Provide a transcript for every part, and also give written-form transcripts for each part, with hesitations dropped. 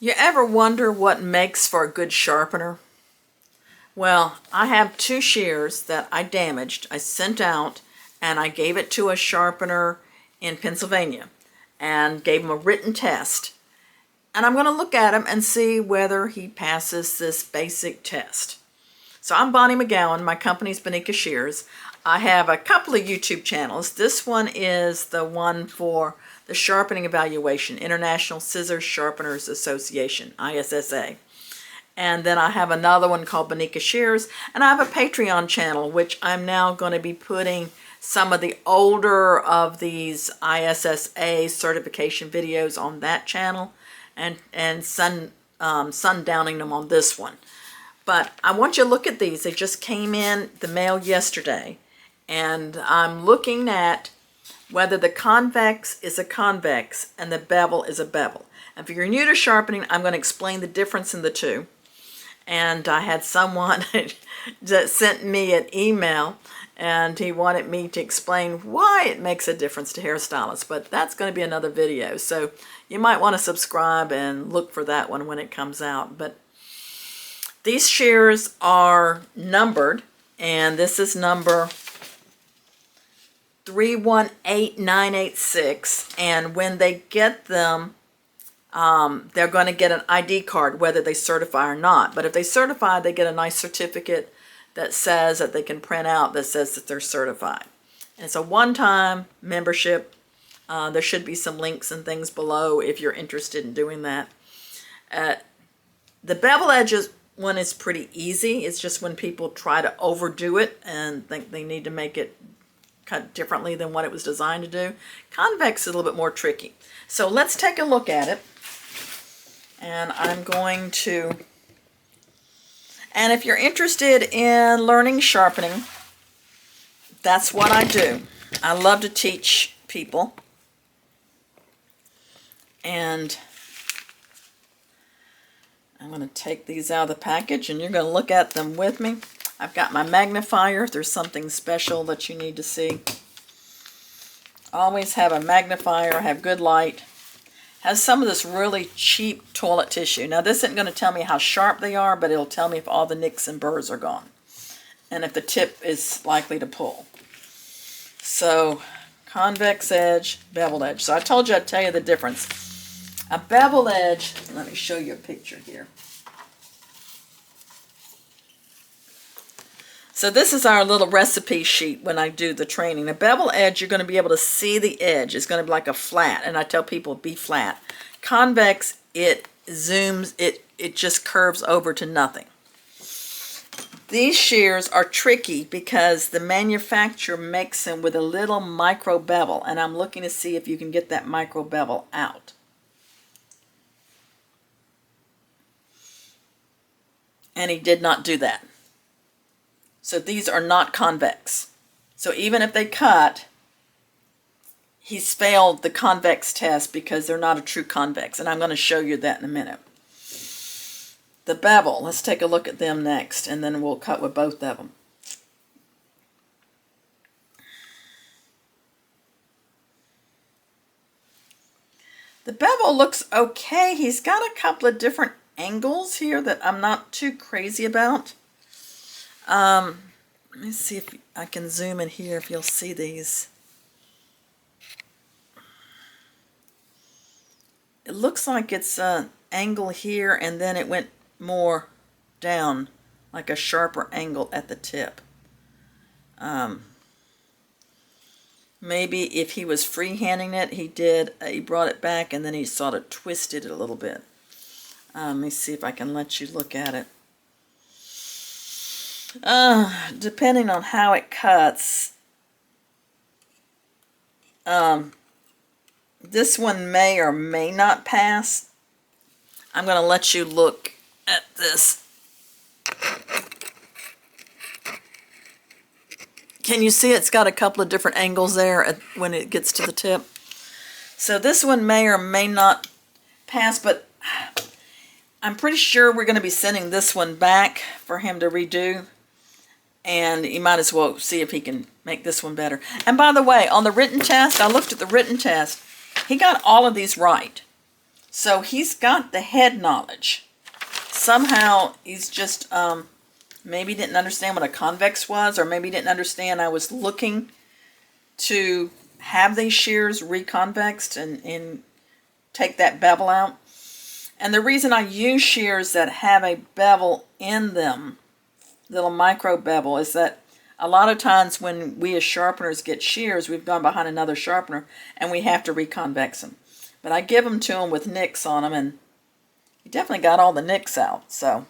You ever wonder what makes for a good sharpener? Well, I have 2 shears that I damaged. I sent out and I gave it to a sharpener in Pennsylvania and gave him a written test. And I'm going to look at him and see whether he passes this basic test. So I'm Bonnie McGowan. My company's Bonica Shears. I have a couple of YouTube channels. This one is the one for the Sharpening Evaluation, International Scissor Sharpeners Association, ISSA. And then I have another one called Bonica Shears, and I have a Patreon channel, which I'm now going to be putting some of the older of these ISSA certification videos on that channel, and sundowning them on this one. But I want you to look at these. They just came in the mail yesterday, and I'm looking at whether the convex is a convex and the bevel is a bevel. And if you're new to sharpening, I'm going to explain the difference in the two. And I had someone that sent me an email, and he wanted me to explain why it makes a difference to hairstylists. But that's going to be another video. So you might want to subscribe and look for that one when it comes out. But these shears are numbered, and this is number 318986, and when they get them, they're going to get an ID card, whether they certify or not. But if they certify, they get a nice certificate that says that they can print out that says that they're certified. And it's a one-time membership. There should be some links and things below if you're interested in doing that. The bevel edges one is pretty easy. It's just when people try to overdo it and think they need to make it cut differently than what it was designed to do. Convex is a little bit more tricky. So let's take a look at it. And I'm going to, and if you're interested in learning sharpening, that's what I do. I love to teach people. And I'm going to take these out of the package, and you're going to look at them with me. I've got my magnifier if there's something special that you need to see. Always have a magnifier, have good light. Has some of this really cheap toilet tissue. Now this isn't going to tell me how sharp they are, but it'll tell me if all the nicks and burrs are gone. And if the tip is likely to pull. So, convex edge, beveled edge. So I told you I'd tell you the difference. A beveled edge, let me show you a picture here. So this is our little recipe sheet when I do the training. A bevel edge, you're going to be able to see the edge. It's going to be like a flat, and I tell people be flat. Convex, it zooms, it just curves over to nothing. These shears are tricky because the manufacturer makes them with a little micro bevel, and I'm looking to see if you can get that micro bevel out. And he did not do that. So these are not convex. So even if they cut, he's failed the convex test because they're not a true convex. And I'm going to show you that in a minute. The bevel, let's take a look at them next, and then we'll cut with both of them. The bevel looks okay. He's got a couple of different angles here that I'm not too crazy about. Let me see if I can zoom in here if you'll see these. It looks like it's an angle here, and then it went more down, like a sharper angle at the tip. Maybe if he was freehanding it, he brought it back and then he sort of twisted it a little bit. Let me see if I can let you look at it. Depending on how it cuts, this one may or may not pass. I'm going to let you look at this. Can you see it's got a couple of different angles there when it gets to the tip? So this one may or may not pass, but I'm pretty sure we're going to be sending this one back for him to redo. And you might as well see if he can make this one better. And by the way, on the written test, I looked at the written test. He got all of these right. So he's got the head knowledge. Somehow he's just maybe didn't understand what a convex was, or maybe didn't understand I was looking to have these shears reconvexed and take that bevel out. And the reason I use shears that have a bevel in them, little micro bevel, is that a lot of times when we as sharpeners get shears, we've gone behind another sharpener and we have to reconvex them. But I give them to him with nicks on them, and he definitely got all the nicks out. So,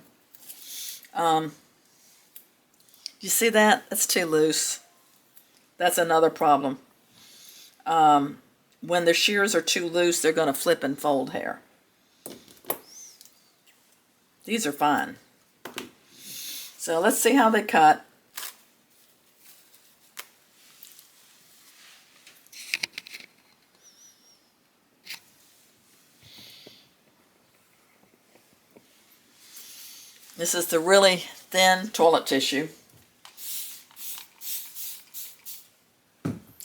you see that? That's too loose. That's another problem. When the shears are too loose, they're going to flip and fold hair. These are fine. So let's see how they cut. This is the really thin toilet tissue.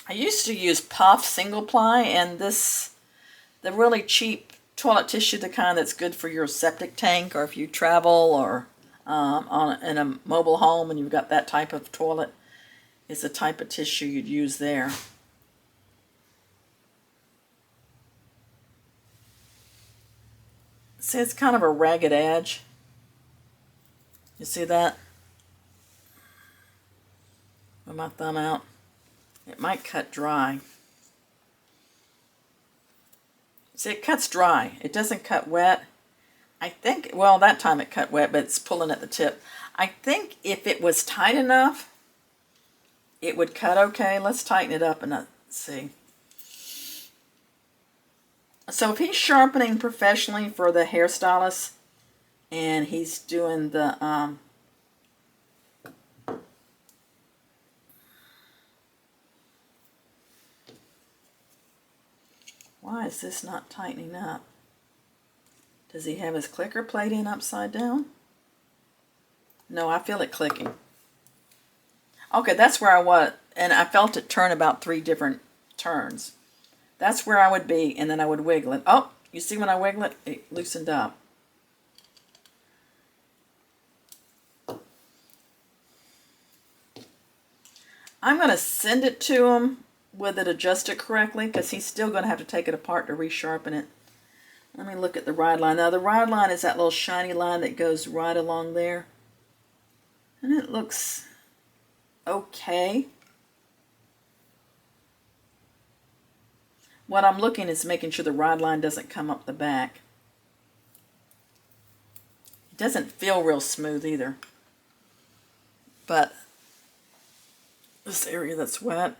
I used to use puff single ply, and the really cheap toilet tissue, the kind that's good for your septic tank, or if you travel or in a mobile home and you've got that type of toilet, is the type of tissue you'd use there. See, it's kind of a ragged edge. You see that? With my thumb out. It might cut dry. See, it cuts dry. It doesn't cut wet. I think, well, that time it cut wet, but it's pulling at the tip. I think if it was tight enough, it would cut okay. Let's tighten it up and see. So if he's sharpening professionally for the hairstylist, and he's doing the why is this not tightening up? Does he have his clicker plate in upside down? No, I feel it clicking. Okay, that's where I was, and I felt it turn about 3 different turns. That's where I would be, and then I would wiggle it. Oh, you see when I wiggle it, it loosened up. I'm going to send it to him with it adjusted correctly, because he's still going to have to take it apart to resharpen it. Let me look at the ride line. Now the ride line is that little shiny line that goes right along there. And it looks okay. What I'm looking is making sure the ride line doesn't come up the back. It doesn't feel real smooth either. But this area that's wet.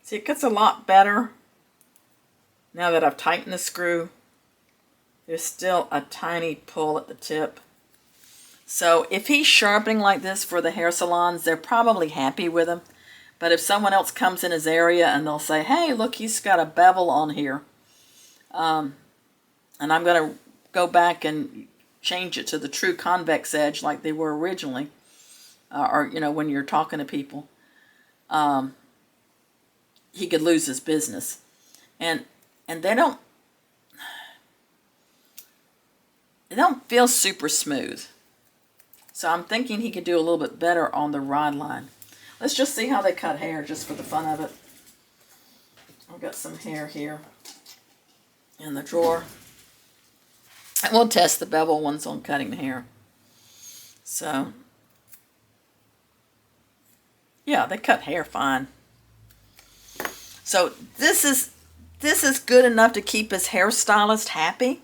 See, it gets a lot better now that I've tightened the screw. There's still a tiny pull at the tip. So if he's sharpening like this for the hair salons, they're probably happy with him. But if someone else comes in his area and they'll say, hey, look, he's got a bevel on here. And I'm going to go back and change it to the true convex edge like they were originally. Or, you know, when you're talking to people. He could lose his business. And they don't feel super smooth. So I'm thinking he could do a little bit better on the rod line. Let's just see how they cut hair, just for the fun of it. I've got some hair here in the drawer. And we'll test the bevel ones on cutting the hair. So, yeah, they cut hair fine. So this is good enough to keep his hairstylist happy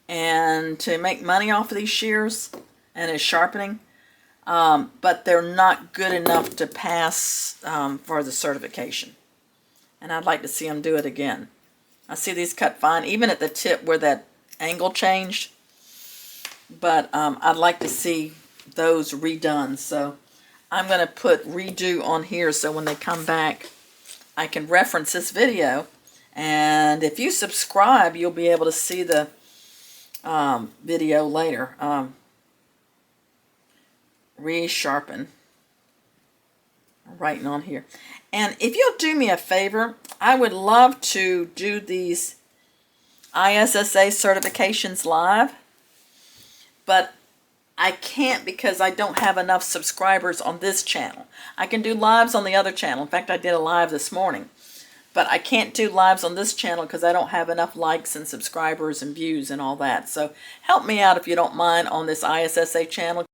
and to make money off of these shears and his sharpening. But they're not good enough to pass for the certification. And I'd like to see him do it again. I see these cut fine, even at the tip where that angle changed. But I'd like to see those redone. So I'm going to put redo on here so when they come back, I can reference this video. And if you subscribe, you'll be able to see the video later. Resharpen. writing on here. And if you'll do me a favor, I would love to do these ISSA certifications live, but I can't because I don't have enough subscribers on this channel. I can do lives on the other channel. In fact, I did a live this morning. But I can't do lives on this channel because I don't have enough likes and subscribers and views and all that. So help me out if you don't mind on this ISSA channel.